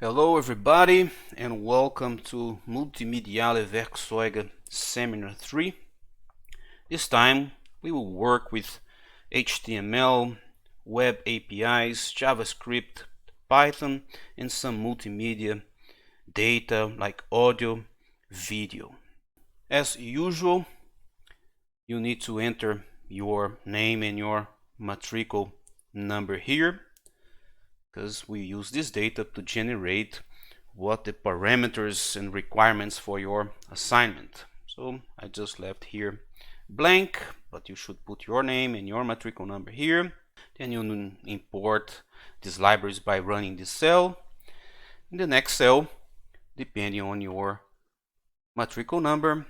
Hello everybody and welcome to Multimediale Werkzeuge Seminar 3. This time we will work with HTML, web APIs, JavaScript, Python and some multimedia data like audio, video. As usual, you need to enter your name and your matricle number here, because we use this data to generate what the parameters and requirements for your assignment. So I just left here blank, but you should put your name and your matricle number here. Then you import these libraries by running this cell. In the next cell, depending on your matricle number,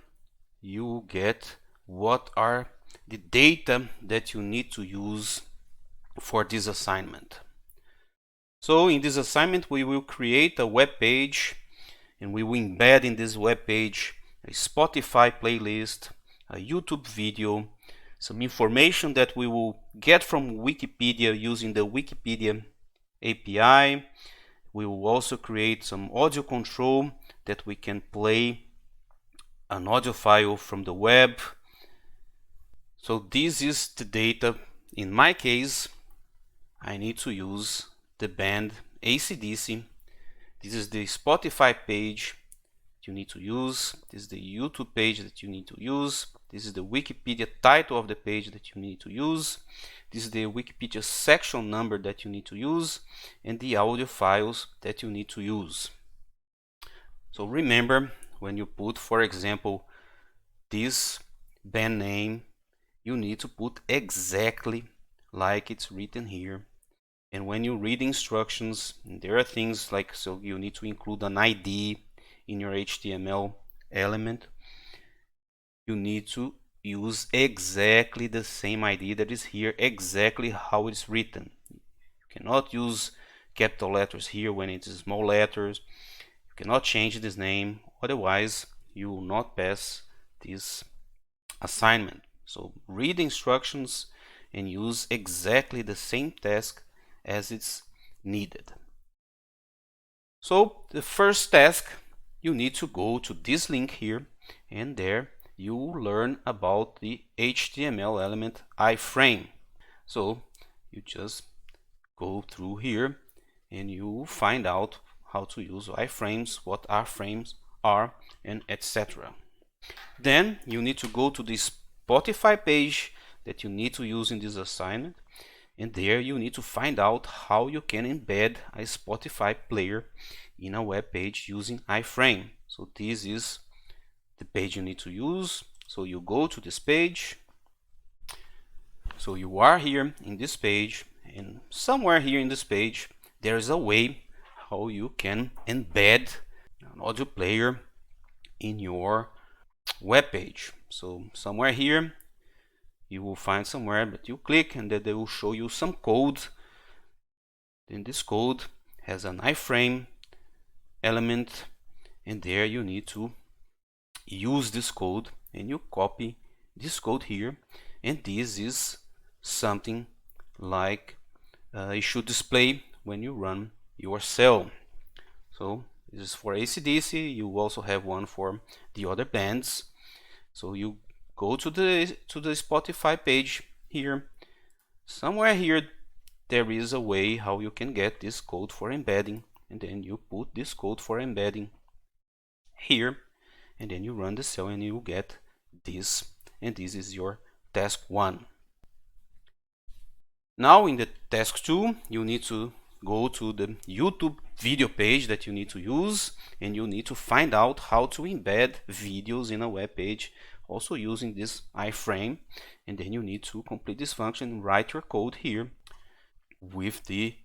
you get what are the data that you need to use for this assignment. So in this assignment we will create a web page and we will embed in this web page a Spotify playlist, a YouTube video, some information that we will get from Wikipedia using the Wikipedia API. We will also create some audio control that we can play an audio file from the web. So this is the data. In my case, I need to use the band AC/DC. This is the Spotify page you need to use. This is the YouTube page that you need to use. This is the Wikipedia title of the page that you need to use. This is the Wikipedia section number that you need to use, and the audio files that you need to use. So remember, when you put, for example, this band name, you need to put exactly like it's written here. And when you read instructions, there are things like, so you need to include an ID in your HTML element. You need to use exactly the same ID that is here, exactly how it's written. You cannot use capital letters here when it is small letters. You cannot change this name, otherwise you will not pass this assignment. So read instructions and use exactly the same task as it's needed. So the first task, you need to go to this link here, and there you will learn about the HTML element iframe. So you just go through here and you will find out how to use iframes, what iframes are, and etc. Then you need to go to the Spotify page that you need to use in this assignment, and there you need to find out how you can embed a Spotify player in a web page using iframe. So this is the page you need to use. So you go to this page. So you are here in this page, and somewhere here in this page there is a way how you can embed an audio player in your web page. So somewhere here you will find somewhere that you click, and then they will show you some code. Then this code has an iframe element, and there you need to use this code, and you copy this code here, and this is something like it should display when you run your cell. So this is for AC/DC. You also have one for the other bands. So you go to the Spotify page here. Somewhere here there is a way how you can get this code for embedding, and then you put this code for embedding here, and then you run the cell and you get this, and this is your task 1. Now in the task 2, you need to go to the YouTube video page that you need to use, and you need to find out how to embed videos in a web page, also using this iframe. And then you need to complete this function and write your code here with the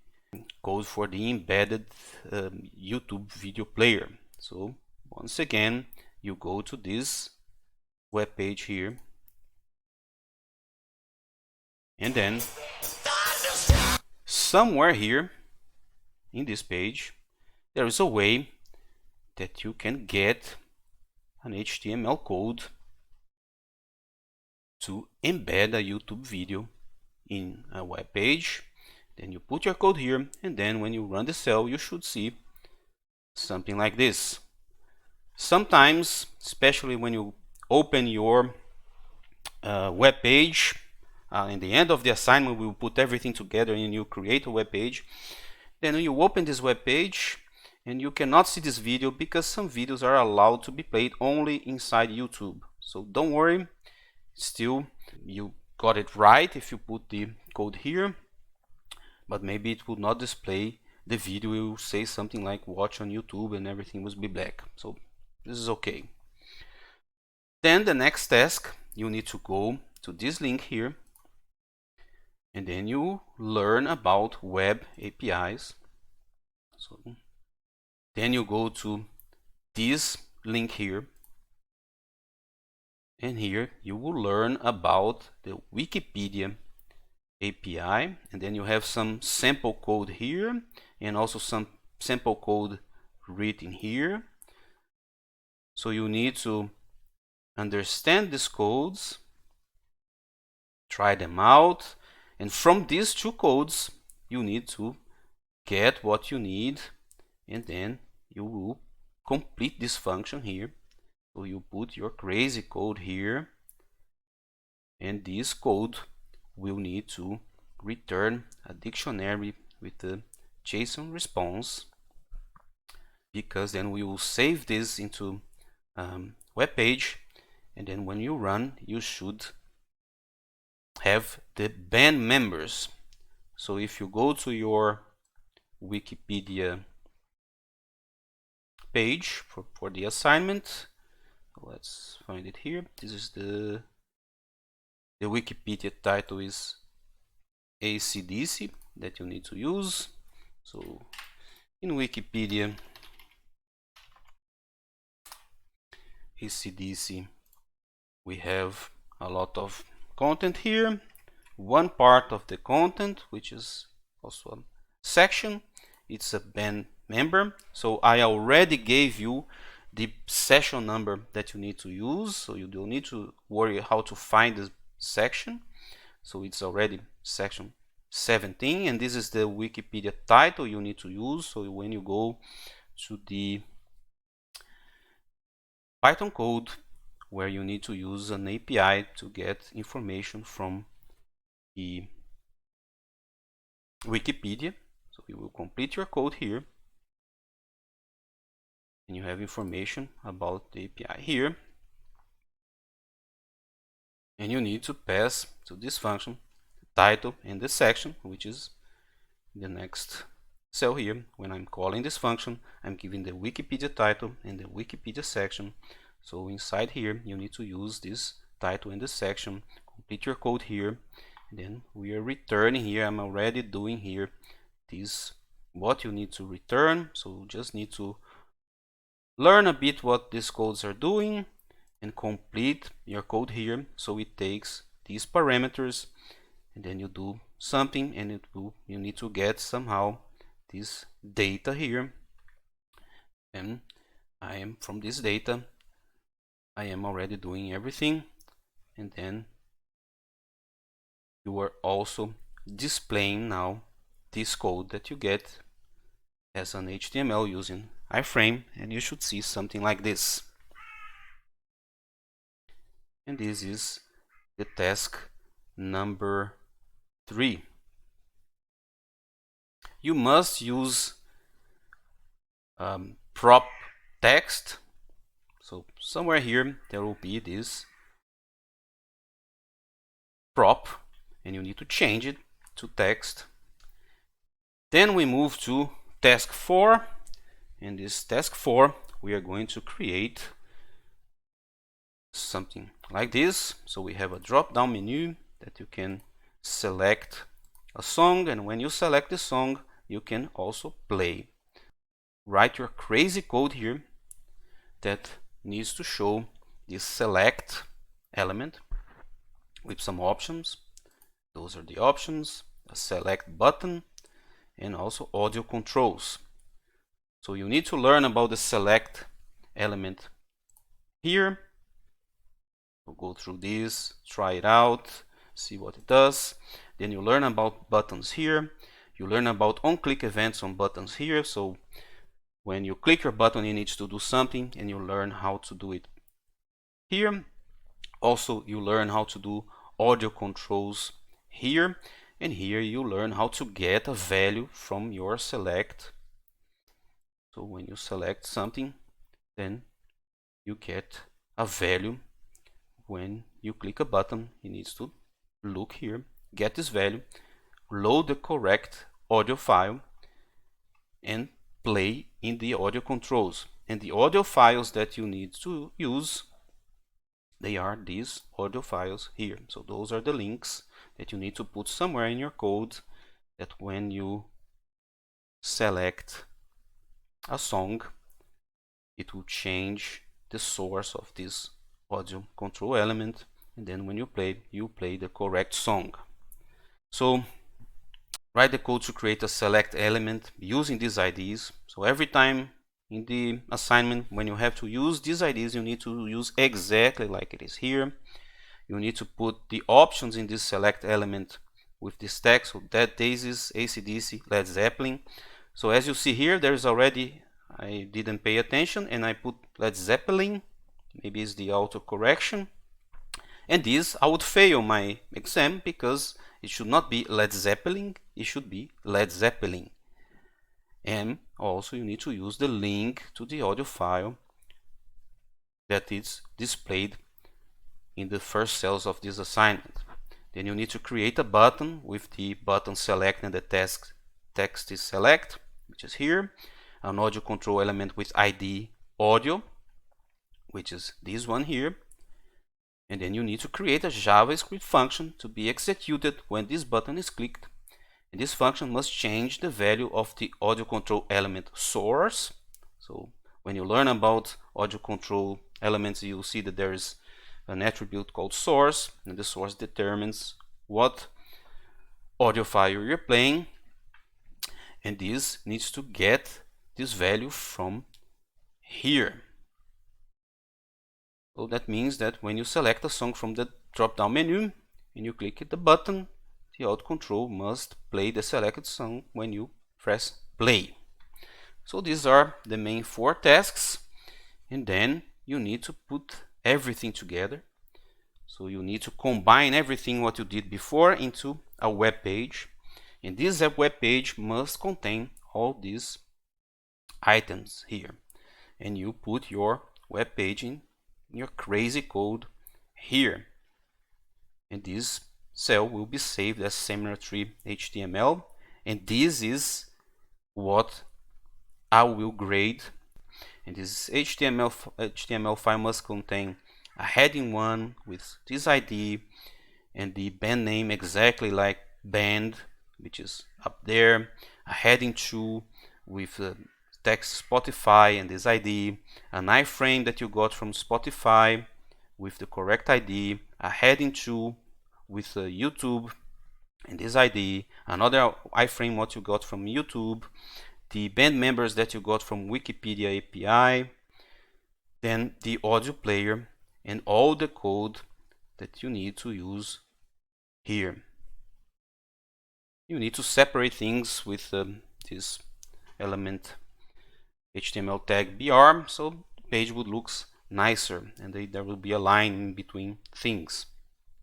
code for the embedded YouTube video player. So once again, you go to this web page here, and then somewhere here in this page there is a way that you can get an HTML code to embed a YouTube video in a web page. Then you put your code here, and then when you run the cell, you should see something like this. Sometimes, especially when you open your web page, in the end of the assignment we will put everything together and you create a web page. Then you open this web page and you cannot see this video because some videos are allowed to be played only inside YouTube. So don't worry, still you got it right if you put the code here, but maybe it would not display the video. It will say something like watch on YouTube and everything will be black. So this is okay. Then the next task, you need to go to this link here and then you learn about web APIs. So then you go to this link here and here you will learn about the Wikipedia API, and then you have some sample code here and also some sample code written here. So you need to understand these codes, try them out, and from these two codes you need to get what you need, and then you will complete this function here. So you put your crazy code here, and this code will need to return a dictionary with the JSON response, because then we will save this into web page, and then when you run you should have the band members. So if you go to your Wikipedia page for the assignment, let's find it here. This is the Wikipedia title is AC/DC that you need to use. So in Wikipedia AC/DC we have a lot of content here. One part of the content, which is also a section, it's a band member. So I already gave you the session number that you need to use, so you don't need to worry how to find this section. So it's already section 17, and this is the Wikipedia title you need to use. So when you go to the Python code where you need to use an API to get information from the Wikipedia, so you will complete your code here and you have information about the API here, and you need to pass to this function the title and the section, which is the next cell here. When I'm calling this function, I'm giving the Wikipedia title and the Wikipedia section. So inside here you need to use this title and the section, complete your code here, and then we are returning here. I'm already doing here this what you need to return, so just need to learn a bit what these codes are doing and complete your code here. So it takes these parameters and then you do something, and you need to get somehow this data here, and I am from this data I am already doing everything, and then you are also displaying now this code that you get as an HTML using iframe, and you should see something like this. And this is the task number 3. You must use prop text. So somewhere here there will be this prop and you need to change it to text. Then we move to task 4. In this task 4 we are going to create something like this. So we have a drop down menu that you can select a song, and when you select the song you can also play. Write your crazy code here that needs to show this select element with some options. Those are the options, a select button, and also audio controls. So you need to learn about the select element here. We'll go through this, try it out, see what it does. Then you learn about buttons here. You learn about on-click events on buttons here. So When you click your button, it needs to do something, and you learn how to do it here. Also, you learn how to do audio controls here, and here you learn how to get a value from your select. So when you select something, then you get a value. When you click a button, it needs to look here, get this value, load the correct audio file, and play in the audio controls. And the audio files that you need to use, they are these audio files here. So those are the links that you need to put somewhere in your code, that when you select a song, it will change the source of this audio control element, and then when you play the correct song. So write the code to create a select element using these IDs. So every time in the assignment, when you have to use these IDs, you need to use exactly like it is here. You need to put the options in this select element with this text. So that this is AC/DC, Led Zeppelin. So as you see here, there is already, I didn't pay attention and I put Led Zeppelin. Maybe it's the auto correction. And this, I would fail my exam because it should not be Led Zeppelin, it should be Led Zeppelin. And also you need to use the link to the audio file that is displayed in the first cells of this assignment. Then you need to create a button with the button select and the text is select, which is here. An audio control element with ID audio, which is this one here. And then you need to create a JavaScript function to be executed when this button is clicked. And this function must change the value of the audio control element source. So when you learn about audio control elements, you'll see that there is an attribute called source, and the source determines what audio file you're playing, and this needs to get this value from here. So that means that when you select a song from the drop-down menu and you click the button, the audio control must play the selected song when you press play. So these are the main 4 tasks, and then you need to put everything together. So you need to combine everything what you did before into a web page, and this web page must contain all these items here, and you put your web page in your crazy code here, and this cell will be saved as Seminar3 HTML, and this is what I will grade. And this HTML file must contain a heading 1 with this ID and the band name exactly like band, which is up there, a heading 2 with text Spotify and this ID, an iframe that you got from Spotify with the correct ID, a heading 2 with YouTube and this ID, another iframe what you got from YouTube, the band members that you got from Wikipedia API, then the audio player, and all the code that you need to use here. You need to separate things with this element HTML tag BR, so the page would look nicer, and there will be a line in between things.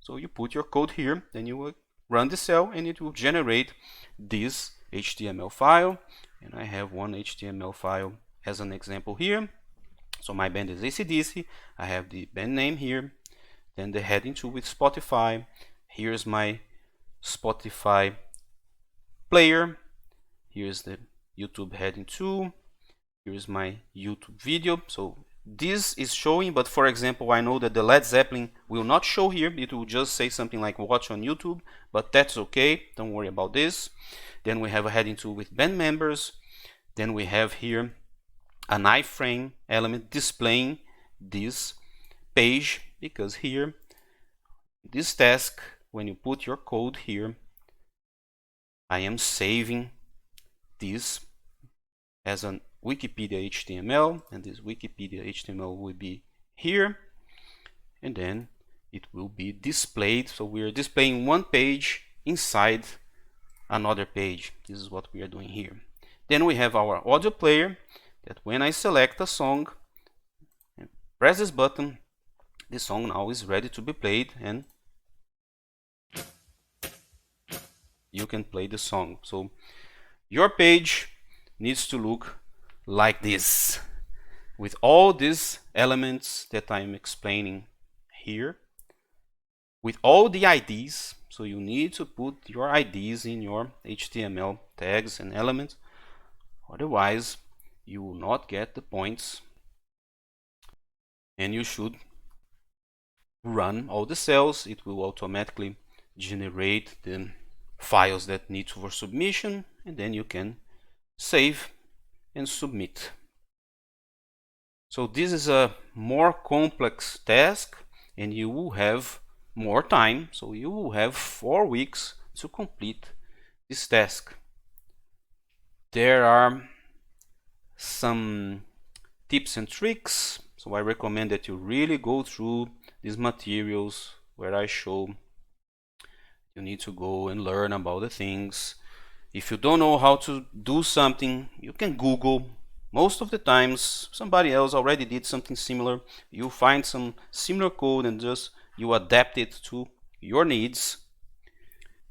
So you put your code here, then you will run the cell and it will generate this HTML file, and I have one HTML file as an example here. So my band is AC/DC, I have the band name here, then the heading 2 with Spotify, here's my Spotify player, here's the YouTube heading 2, here's my YouTube video. So this is showing, but for example, I know that the Led Zeppelin will not show here, it will just say something like watch on YouTube, but that's okay, don't worry about this. Then we have a heading 2 with band members, then we have here an iframe element displaying this page, because here, this task, when you put your code here, I am saving this as an Wikipedia HTML, and this Wikipedia HTML will be here, and then it will be displayed. So we are displaying one page inside another page. This is what we are doing here. Then we have our audio player that when I select a song and press this button, the song now is ready to be played and you can play the song. So your page needs to look like this, with all these elements that I'm explaining here, with all the IDs. So you need to put your IDs in your HTML tags and elements, otherwise you will not get the points, and you should run all the cells. It will automatically generate the files that need for submission, and then you can save and submit. So this is a more complex task, and you will have more time. So you will have 4 weeks to complete this task. There are some tips and tricks, so I recommend that you really go through these materials where I show you need to go and learn about the things. If you don't know how to do something, you can Google. Most of the times somebody else already did something similar. You find some similar code and just you adapt it to your needs,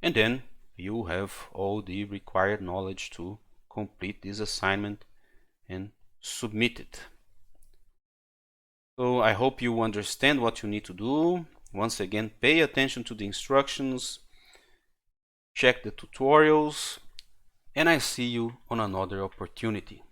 and then you have all the required knowledge to complete this assignment and submit it. So I hope you understand what you need to do. Once again, pay attention to the instructions, check the tutorials, and I see you on another opportunity.